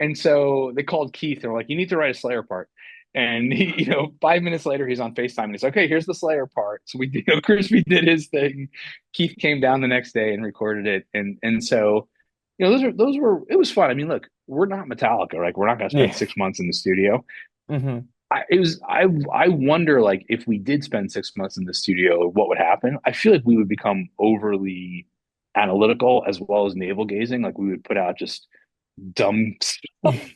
and so they called Keith. They're like, "You need to write a Slayer part." And he, 5 minutes later, he's on FaceTime and he's like, "Okay, here's the Slayer part." So Crispy did his thing. Keith came down the next day and recorded it, and so those were it was fun. I mean, look, we're not Metallica, right? We're not going to spend Yeah. 6 months in the studio. Hmm. I wonder like if we did spend 6 months in the studio, what would happen? I feel like we would become overly analytical as well as navel gazing. Like we would put out just dumb stuff,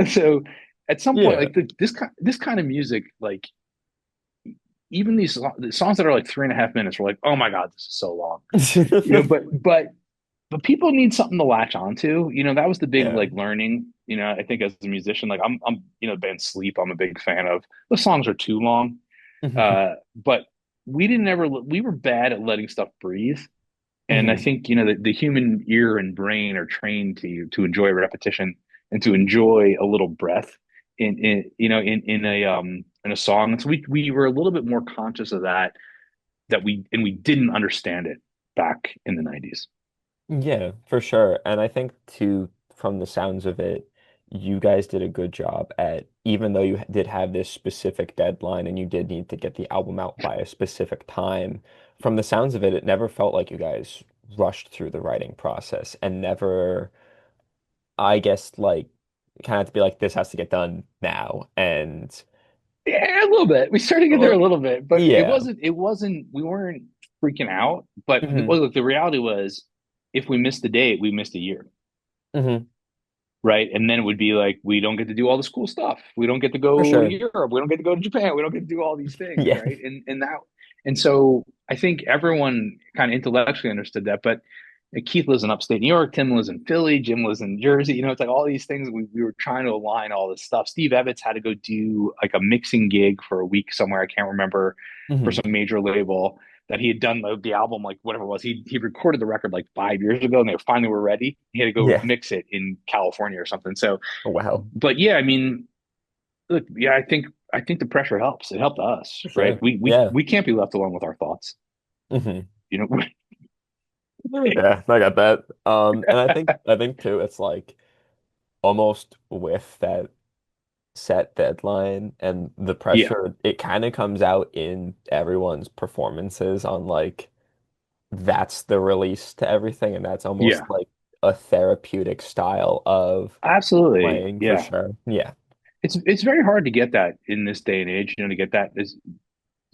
So at some point, Yeah. like this kind of music, like even the songs that are like 3.5 minutes, we're like, oh my god, this is so long, but people need something to latch onto. That was the big Yeah. like learning. I think as a musician, like band Sleep, I'm a big fan of. The songs are too long, Hmm. but we were bad at letting stuff breathe. And I Hmm. think the human ear and brain are trained to enjoy repetition and to enjoy a little breath in a song. And so we were a little bit more conscious of that we didn't understand it back in the 90s. Yeah, for sure. And I think too, from the sounds of it, you guys did a good job at, even though you did have this specific deadline and you did need to get the album out by a specific time, from the sounds of it, it never felt like you guys rushed through the writing process and never, I guess, like, kind of to be like, this has to get done now. And, Yeah, a little bit. We started to get there uh, a little bit, but it yeah. wasn't. It wasn't. We weren't freaking out. But Hmm. look, the reality was, if we missed the date, we missed a year, Hmm. right? And then it would be like we don't get to do all the school stuff. We don't get to For go to sure. Europe. We don't get to go to Japan. We don't get to do all these things, Yeah. right? And so I think everyone kind of intellectually understood that. But Keith lives in upstate New York. Tim lives in Philly. Jim lives in Jersey. It's like all these things. We were trying to align all this stuff. Steve Evans had to go do like a mixing gig for a week somewhere. I can't remember, for Hmm. some major label that he had done the album, like whatever it was. He recorded the record like 5 years ago, and they finally were ready. He had to go Yeah. mix it in California or something. So, Wow. but yeah, I mean, look, yeah, I think the pressure helps. It helped us, For right? sure. We Yeah. can't be left alone with our thoughts. Hmm. You know, Yeah, I got that. And I think too, it's like almost with that set deadline and the yeah, pressure, it kind of comes out in everyone's performances on like that's the release to everything, and that's almost yeah, like a therapeutic style of Absolutely. playing for Yeah. sure. Yeah. It's very hard to get that in this day and age, to get that is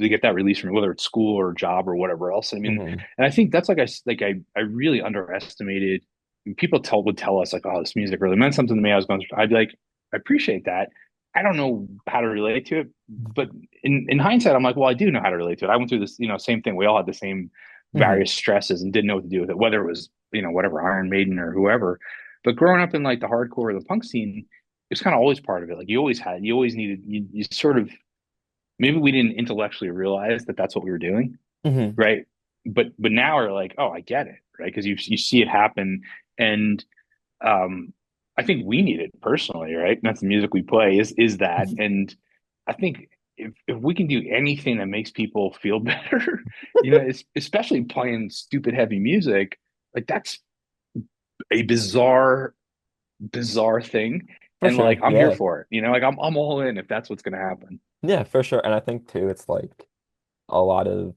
to get that release from whether it's school or job or whatever else. I mean, Hmm. and I think that's I really underestimated. People would tell us like, oh, this music really meant something to me. I was going through, I'd be like, I appreciate that. I don't know how to relate to it, but in hindsight, I'm like, well, I do know how to relate to it. I went through this, same thing. We all had the same Hmm. various stresses and didn't know what to do with it, whether it was, whatever Iron Maiden or whoever. But growing up in like the hardcore or the punk scene, it's kind of always part of it. Like you always needed, you sort of, maybe we didn't intellectually realize that that's what we were doing, Hmm. right? But now we're like, oh, I get it, right? Because you see it happen, and um, I think we need it personally, right? And that's the music we play is that, and I think if we can do anything that makes people feel better, especially playing stupid heavy music, like that's a bizarre thing, For and like sure. I'm here Yeah. for it, like I'm all in if that's what's gonna happen. Yeah, for sure. And I think too, it's like a lot of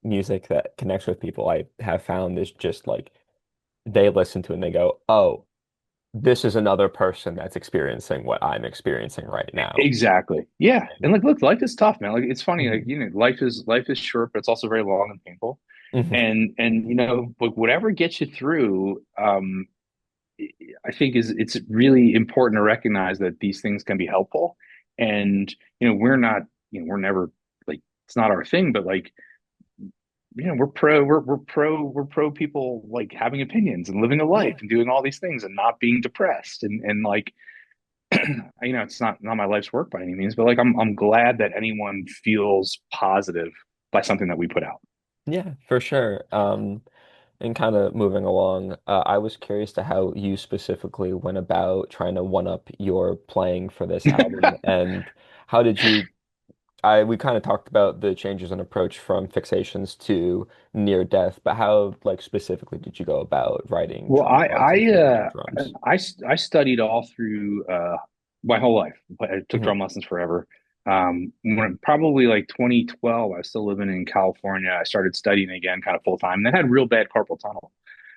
music that connects with people I have found is just like they listen to it and they go, oh, this is another person that's experiencing what I'm experiencing right now. Exactly. Yeah. And And like, look, life is tough, man. Like, it's funny. Like, mhm, life is short, but it's also very long and painful. mhm, And like whatever gets you through, I think it's really important to recognize that these things can be helpful. And we're not, we're never like it's not our thing, but like, we're pro people like having opinions and living a life yeah, and doing all these things and not being depressed and like it's not my life's work by any means, but like I'm glad that anyone feels positive by something that we put out. yeah, for sure. And kind of moving along, I was curious to how you specifically went about trying to one up your playing for this album, and how did you we kind of talked about the changes in approach from fixations to near death, but how like specifically did you go about writing Well, drum parts and figuring out drums? I studied all through my whole life. I took Hmm. drum lessons forever. When probably like 2012, I was still living in California. I started studying again, kind of full time. And then had real bad carpal tunnel,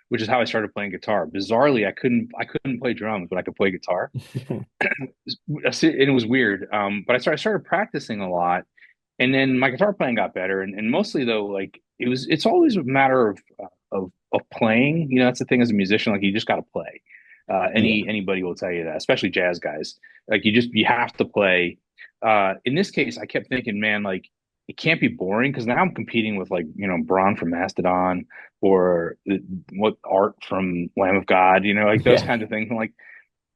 which is how I started playing guitar. Bizarrely, I couldn't play drums, but I could play guitar. And it was weird. But I started practicing a lot, and then my guitar playing got better. And mostly though, like it's always a matter of playing. That's the thing as a musician. Like you just got to play. Yeah. Anybody will tell you that, especially jazz guys. Like you have to play. In this case, I kept thinking, man, like it can't be boring because now I'm competing with like Braun from Mastodon or what Art from Lamb of God. Like those Yeah. kinds of things. I'm like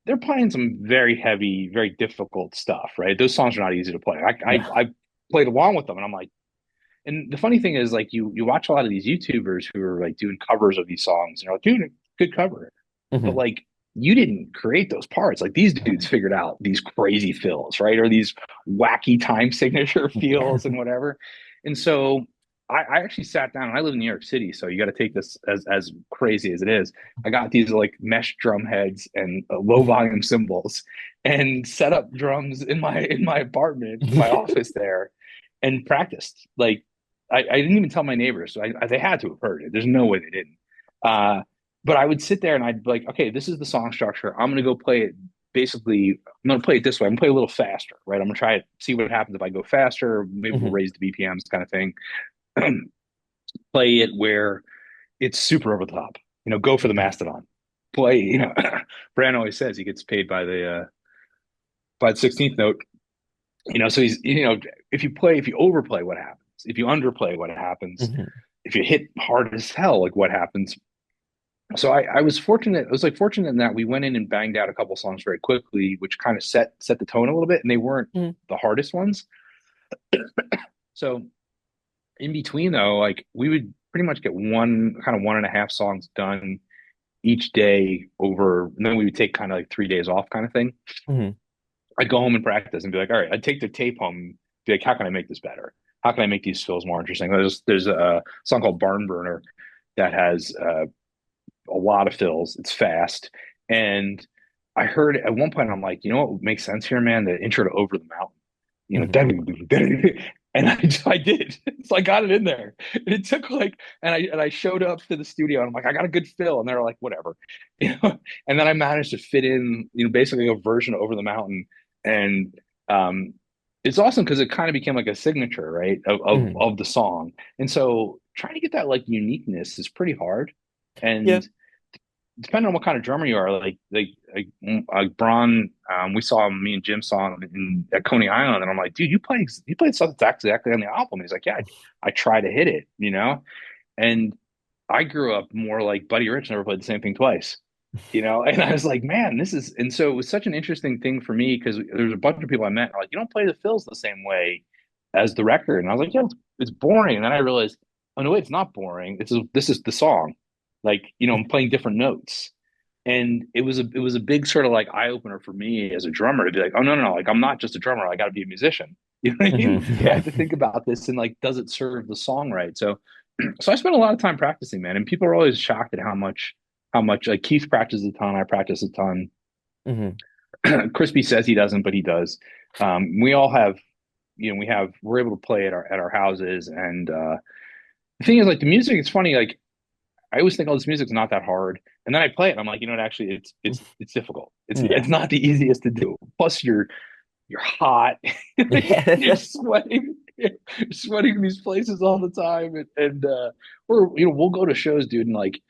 they're playing some very heavy, very difficult stuff, right? Those songs are not easy to play. No. I played along with them, and I'm like, and the funny thing is, like, you watch a lot of these YouTubers who are like doing covers of these songs, and you're like, dude, good cover, but Hmm. like, you didn't create those parts. Like these dudes figured out these crazy fills, right, or these wacky time signature feels and whatever. And so I actually sat down. And I live in New York City, so you got to take this as crazy as it is. I got these like mesh drum heads and low volume cymbals, and set up drums in my apartment, in my office there, and practiced. Like I didn't even tell my neighbors. So they had to have heard it. There's no way they didn't. Uh, but I would sit there and I'd be like, okay, this is the song structure. I'm gonna go play it. Basically, I'm gonna play it this way. I'm gonna play a little faster, right? I'm gonna try it, see what happens if I go faster. Maybe we'll Hmm. raise the BPMs, kind of thing. Play it where it's super over the top. Go for the mastodon. Play. Brand always says he gets paid by the 16th note. So he's if you overplay, what happens? If you underplay, what happens? Hmm. If you hit hard as hell, like what happens? So I was fortunate. I was like fortunate in that we went in and banged out a couple songs very quickly, which kind of set the tone a little bit, and they weren't Hmm. the hardest ones. So in between though, like we would pretty much get one and a half songs done each day over, and then we would take kind of like 3 days off, kind of thing. Hmm. I'd go home and practice and be like, all right, I'd take the tape home, and be like, how can I make this better? How can I make these fills more interesting? There's a song called Barn Burner that has a lot of fills. It's fast. And I heard at one point, I'm like, what makes sense here, man? The intro to Over the Mountain, Hmm. And I did. So I got it in there. And it took like, and I showed up to the studio and I'm like, I got a good fill. And they're like, whatever. You know, and then I managed to fit in, basically a version of Over the Mountain. And um it's awesome because it kind of became like a signature, right, Mhm. of the song. And so trying to get that like uniqueness is pretty hard. Yeah. And depending on what kind of drummer you are, like Braun, we saw him, me and Jim saw him at Coney Island, and I'm like, dude, you played stuff that's exactly on the album. He's like, yeah, I try to hit it, and I grew up more like Buddy Rich never played the same thing twice, and I was like, man, and so it was such an interesting thing for me because there's a bunch of people I met like, you don't play the fills the same way as the record, and I was like, yeah, it's boring, and then I realized, oh no, wait, it's not boring. This is the song, like I'm playing different notes, and it was a big sort of like eye opener for me as a drummer to be like, oh no, no, no, like I'm not just a drummer, I got to be a musician. You know what I Hmm. mean? I Yeah. have to think about this and like, does it serve the song right? So I spent a lot of time practicing, man, and people are always shocked at how much like Keith practices a ton, I practice a ton. Hmm. Crispy says he doesn't, but he does. We all have, we're able to play at our houses, and the thing is, like the music, it's funny, like I always think, oh, this music's not that hard. And then I play it and I'm like, actually it's difficult. It's Yeah. not the easiest to do. Plus you're hot. You're Yeah. sweating. You're sweating in these places all the time. And or we'll go to shows, dude, and like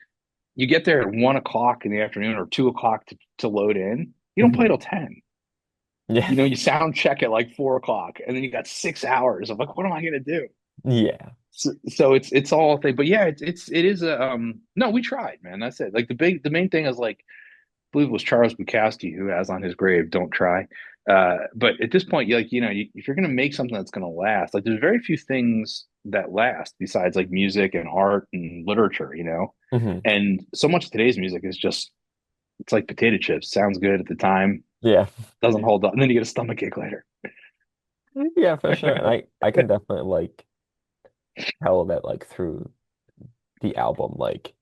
you get there at 1 o'clock in the afternoon or 2 o'clock to load in. You don't play Mhm. till 10. Yeah. You sound check at like 4 o'clock, and then you got 6 hours of like, what am I gonna do? Yeah. So it's all a thing, but yeah, it is a no, we tried, man. That's it. Like the main thing is like, I believe it was Charles Bukowski who has on his grave, "Don't try." But at this point, if you're gonna make something that's gonna last, like there's very few things that last besides like music and art and literature, Hmm. and so much of today's music is just it's like potato chips. Sounds good at the time, Yeah. doesn't hold up, and then you get a stomach ache later. Yeah, for sure. And I can definitely like tell that like through the album, like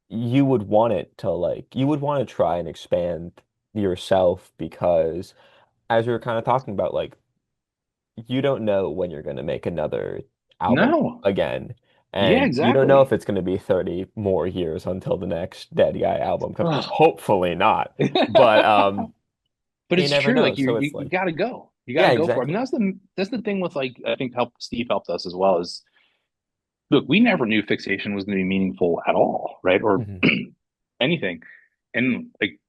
you would want it to like you would want to try and expand yourself because as we were kind of talking about, like you don't know when you're going to make another album No, again. yeah, And you don't know if exactly. it's going to be 30 more years until the next Deadguy album comes. Ugh. Hopefully not. But But you it's never true. know. Like So you it's you like, got to go. You got yeah, to go for it. I mean, exactly. that's the thing with like I think Steve helped us as well. Is look, we never knew fixation was going to be meaningful at all, right? Or Hmm. anything. And like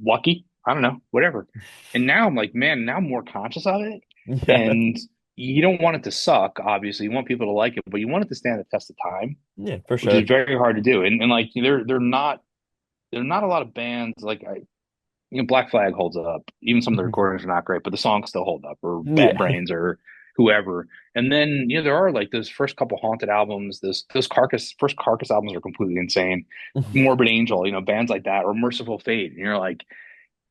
lucky, I don't know, whatever. And now I'm like, man, now I'm more conscious of it. Yeah. And you don't want it to suck, obviously. You want people to like it, but you want it to stand the test of time, Yeah, for which is sure. very hard to do. And like there are not a lot of bands like Black Flag holds up. Even some of the Mhm. recordings are not great, but the songs still hold up, or Bad Yeah. Brains, or whoever. And then there are like those first couple Haunted albums. Those Carcass albums are completely insane. Morbid Angel, bands like that, or Merciful Fate. And you're like,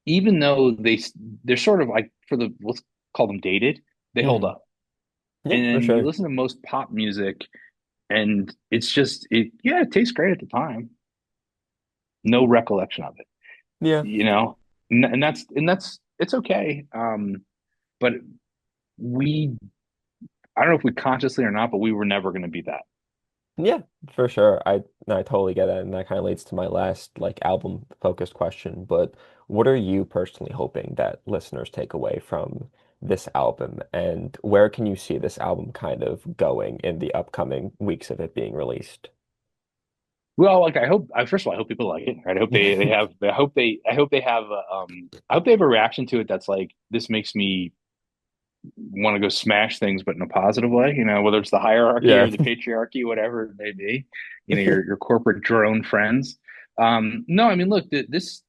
even though they're sort of like let's call them dated, they hold Mhm. up. Yeah, And for then you sure. listen to most pop music, and it's just yeah, it tastes great at the time. No recollection of it, Yeah. you know, and that's it's okay. But we I don't know if we consciously or not, but we were never going to be that. Yeah, for sure. I totally get that, and that kind of leads to my last like album focused question. But what are you personally hoping that listeners take away from this album, and where can you see this album kind of going in the upcoming weeks of it being released? Well, like first of all, I hope people like it, right? I hope they have, I hope they have a reaction to it that's like, this makes me want to go smash things, but in a positive way, whether it's the hierarchy Yeah. or the patriarchy, whatever it may be, your corporate drone friends. No, I mean, look, this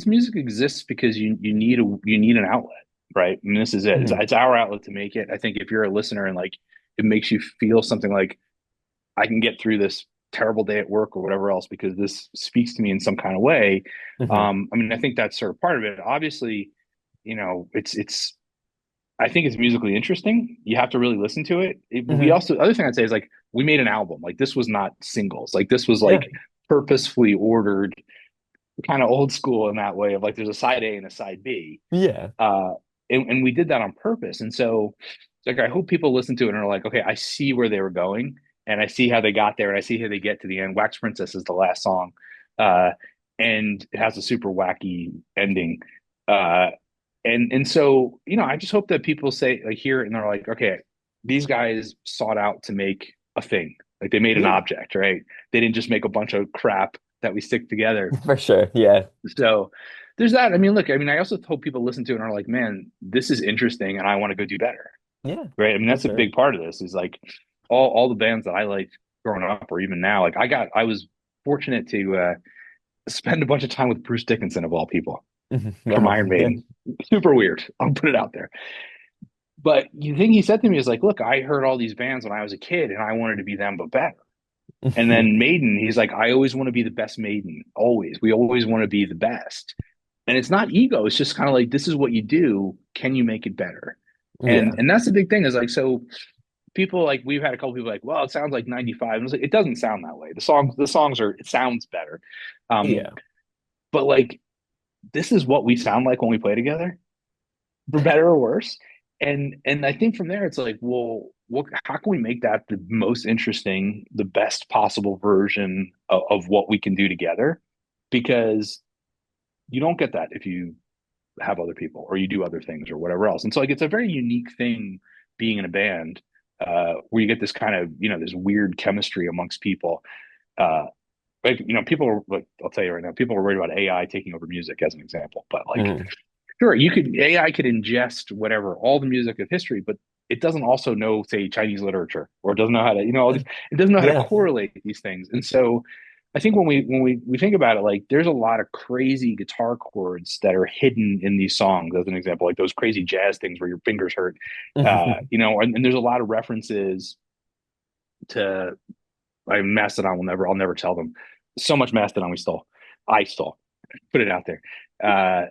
music exists because you need an outlet, right? I mean, this is it. Mhm. It's our outlet to make it. I think if you're a listener and like it makes you feel something like I can get through this terrible day at work or whatever else because this speaks to me in some kind of way. Mhm. I mean, I think that's sort of part of it. Obviously, it's I think it's musically interesting. You have to really listen to it. We Mhm. also other thing I'd say is like we made an album. Like this was not singles. Like this was Yeah. like purposefully ordered, kind of old school in that way of like there's a side A and a side B. Yeah. Uh, and we did that on purpose. And so like I hope people listen to it and are like, okay, I see where they were going, and I see how they got there, and I see how they get to the end. Wax Princess is the last song, uh, and it has a super wacky ending. Uh, and so I just hope that people say like hear it and they're like, okay, these guys sought out to make a thing. Like they made an Yeah, object, right? They didn't just make a bunch of crap that we stick together. for sure. Yeah. So there's that. I mean, look, I mean, I also hope people listen to it and are like, man, this is interesting and I want to go do better. Yeah, Right. I mean, for that's a sure. big part of this is like all the bands that I liked growing up or even now, like I was fortunate to spend a bunch of time with Bruce Dickinson of all people from Wow. Iron Yeah. Maiden. Super weird. I'll put it out there. But the thing he said to me is like, look, I heard all these bands when I was a kid and I wanted to be them, but better. And then Maiden, he's like, I always want to be the best Maiden. Always. We always want to be the best. And it's not ego. It's just kind of like, this is what you do. Can you make it better? And Yeah. and that's the big thing is like, so people like we've had a couple people like, well, it sounds like 95. And it's like, it doesn't sound that way. The songs are it sounds better. Yeah. But like this is what we sound like when we play together, for better or worse. And I think from there it's like, well, how can we make that the most interesting, the best possible version of what we can do together? Because you don't get that if you have other people or you do other things or whatever else. And so like it's a very unique thing being in a band where you get this kind of this weird chemistry amongst people. Like people are like I'll tell you right now, people are worried about AI taking over music as an example, but like Mhm. sure, AI could ingest whatever, all the music of history, but it doesn't also know, say, Chinese literature, or it doesn't know how to, all these, it doesn't know how to Yeah. correlate these things. And so I think when we think about it, like there's a lot of crazy guitar chords that are hidden in these songs, as an example, like those crazy jazz things where your fingers hurt. And there's a lot of references to Mastodon I'll never tell them. So much Mastodon I stole put it out there.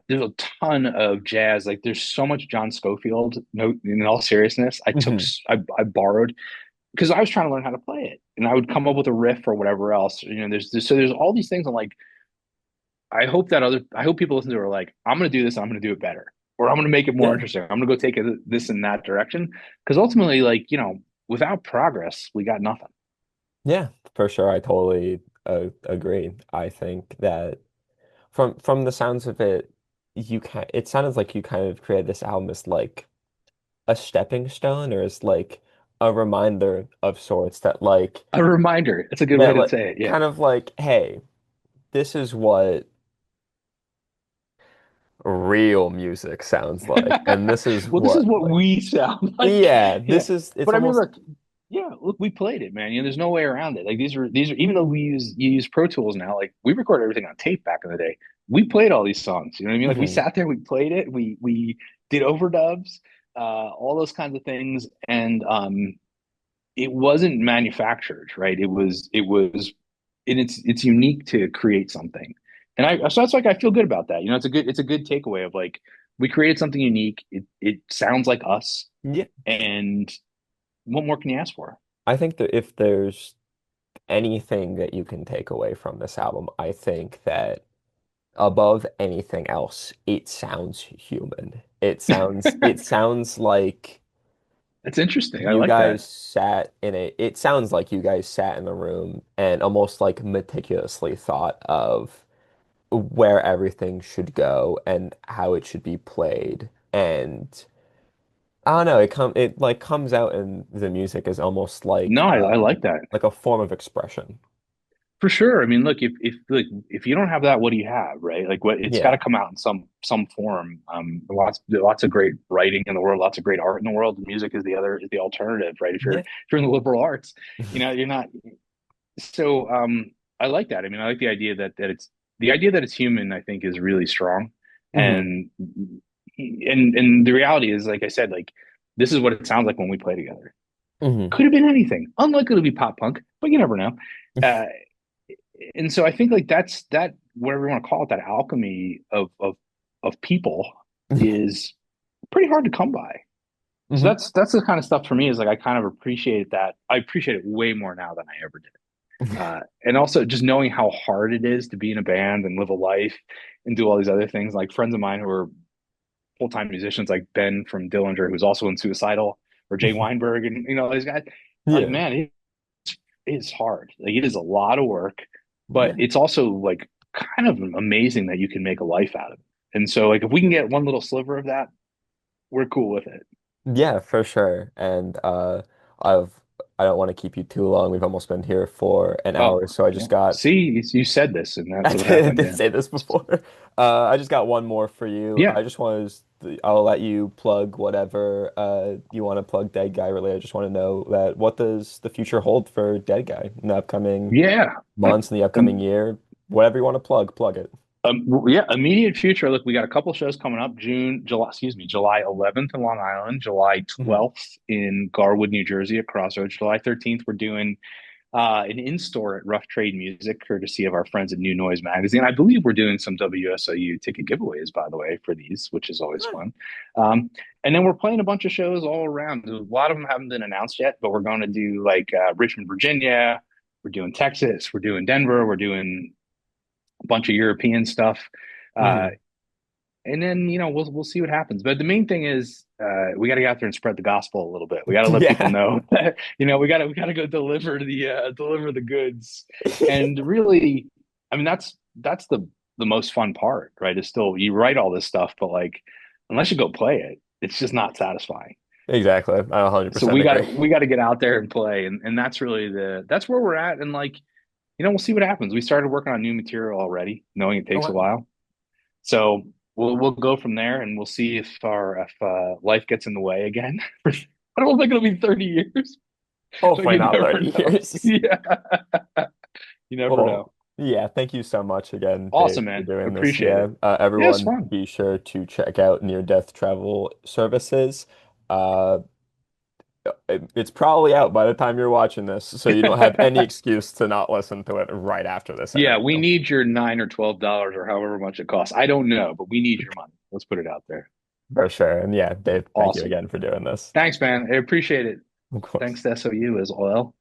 There's a ton of jazz. Like there's so much John Scofield. No, in all seriousness, Mhm. I borrowed because I was trying to learn how to play it, and I would come up with a riff or whatever else. There's all these things. I'm like, I hope people listen to it are like, I'm going to do this. I'm going to do it better, or I'm going to make it more Yeah. interesting. I'm going to go take it this and that direction. Because ultimately, like without progress, we got nothing. Yeah, for sure. I totally agree. I think that from the sounds of it, it sounded like you kind of created this album as like a stepping stone or as like a reminder of sorts A reminder. It's a good way that to like say it. Yeah. kind of like, hey, this is what real music sounds like. And this is Well, this is what what like we sound like. yeah, Yeah. it's But I mean, almost look, yeah, look, we played it, man. There's no way around it. Like these are even though you use Pro Tools now, like we recorded everything on tape back in the day. We played all these songs. You know what I mean? Like we mhm. sat there, we played it, we did overdubs, all those kinds of things, and it wasn't manufactured, right? And it's unique to create something, and so that's like I feel good about that. It's a good takeaway of like we created something unique. It sounds like us, Yeah. and what more can you ask for? I think that if there's anything that you can take away from this album, I think that above anything else, it sounds human. It sounds like That's interesting. I you like that. guys it sounds like you guys sat in a room and almost like meticulously thought of where everything should go and how it should be played. And I don't know, it like comes out in the music as almost No, I like that. like a form of expression. For sure. I mean, look, if you don't have that, what do you have, right? Like what it's got Yeah. to come out in some form. Lots of great writing in the world, lots of great art in the world. Music is the alternative, right? Yeah. If you're in the liberal arts, you're not. So I like that. I mean, I like the idea that it's human, I think is really strong. hmm And the reality is, like I said, like this is what it sounds like when we play together. hmm Could have been anything. Unlikely to be pop punk, but you never know. Uh, and so I think like that whatever you want to call it, that alchemy of people is pretty hard to come by. So hmm that's the kind of stuff for me is like I kind of appreciate that. I appreciate it way more now than I ever did. And also just knowing how hard it is to be in a band and live a life and do all these other things. Like friends of mine who are full-time musicians, like Ben from Dillinger, who's also in Suicidal. or Jay Weinberg, and these guys. Like, Yeah. man, it's hard. Like, it is a lot of work, but Yeah. it's also like kind of amazing that you can make a life out of it. And so, like, if we can get one little sliver of that, we're cool with it. Yeah, for sure. And I've I don't want to keep you too long. We've almost been here for an Oh, hour, so I yeah. just got See, you said this, and I that's what happened. did Yeah. say this before. I just got one more for you. Yeah. I just want to I'll let you plug whatever you want to plug Dead Guy related. I just want to know that what does the future hold for Dead Guy in the upcoming Yeah. months, in the upcoming Um, year? Whatever you want to plug it. yeah, immediate future. Look, we got a couple shows coming up. July 11th in Long Island, July Mhm. 12th in Garwood, New Jersey at Crossroads. July 13th, we're doing an in-store at Rough Trade Music, courtesy of our friends at New Noise Magazine. I believe we're doing some WSOU ticket giveaways, by the way, for these, which is always fun. Um, and then we're playing a bunch of shows all around. A lot of them haven't been announced yet, but we're going to do like Richmond, Virginia. We're doing Texas. We're doing Denver. We're doing a bunch of European stuff. Uh, Mhm. and then we'll see what happens. But the main thing is we got to get out there and spread the gospel a little bit. We got to let people Yeah. know that we got to go deliver the goods. And really, I mean that's the most fun part, right? Is still you write all this stuff, but like unless you go play it, it's just not satisfying. Exactly. I So 100% we got agree. to we got to get out there and play, and that's really that's where we're at. And like we'll see what happens. We started working on new material already, knowing it Oh, takes a wow. while. So we'll go from there, and we'll see if life gets in the way again. I don't think it'll be 30 years, but Hopefully you not never 30 know. years. Yeah, you never know. Well, yeah, thank you so much again, Dave, Awesome, for man. doing this. Appreciate Yeah, it. Yeah, it's everyone fun. be sure to check out Near Death Travel Services. Uh, it's probably out by the time you're watching this, so you don't have any excuse to not listen to it right after this Yeah, we interview. need your $9 or $12 or however much it costs. I don't know, but we need your money. Let's put it out there. For sure. And yeah, Dave, thank you Awesome. again for doing this. Thanks, man. I appreciate it. Of course. Thanks to SOU as well.